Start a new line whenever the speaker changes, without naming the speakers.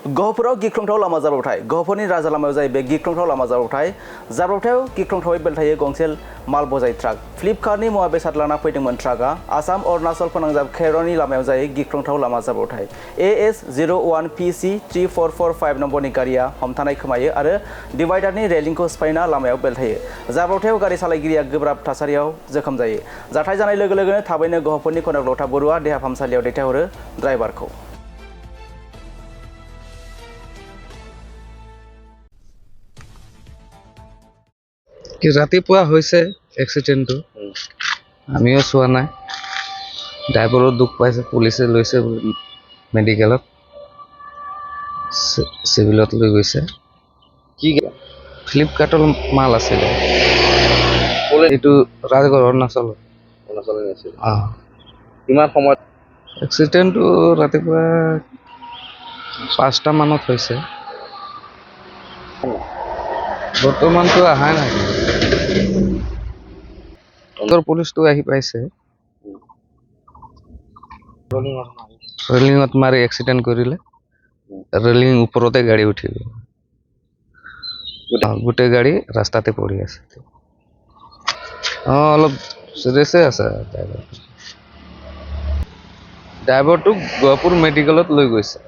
गहपुराव गिख्रंथाव लामा जाब्रबथाय गहपुरनि राजा लामायाव जायो बे गिख्रंथाव लामा जाब्रबथायाव गिख्रंथावै बेलथायो गंसे माल बजाय ट्राक फ्लिपकार्टनि मुवा बेसाद लाना फैदोंमोन ट्राकआ आसाम अरुणाचल फोनांजाब खेर'नि लामायाव जायो गिख्रंथाव लामा जाब्रबथाय AS 01 PC 3445 नम्बरनि गारिया हमथानाय खोमायो आरो डिवाइडारनि रेलिंखौ सिफायना लामायाव बेलथायो जाब्रबथायाव गारि सालायगिरिया गोब्राब थासारियाव जोखोम जायो जाथाय जानाय लोगो लोगोनो थाबैनो गहपुरनि कनक लथा बरुवा देहा फाहामसालियाव दैथायहरो ड्राइभारखौ
কি ৰাতিপুৱা হৈছে এক্সিডেণ্টটো আমিও চোৱা নাই ড্ৰাইভাৰো দুখ পাইছে পুলিচে লৈছে মেডিকেলত চিভিলত লৈ গৈছে
কি
ফ্লিপকাৰ্টৰ মাল আছিলে এইটো ৰাজগড় অৰুণাচল
আছিল
অঁ
কিমান সময়ত
এক্সিডেণ্টটো ৰাতিপুৱা 5টা মানত হৈছে বৰ্তমানটো অহাই নাই পুলিচটো আহি পাইছে ৰেলিঙত মাৰি এক্সিডেণ্ট কৰিলে ৰেলিং ওপৰতে গাড়ী উঠিল গোটেই গাড়ী ৰাস্তাতে পৰি আছে অলপ চিৰিয়াছে আছে ড্ৰাইভাৰটোক গহপুৰ মেডিকেলত লৈ গৈছে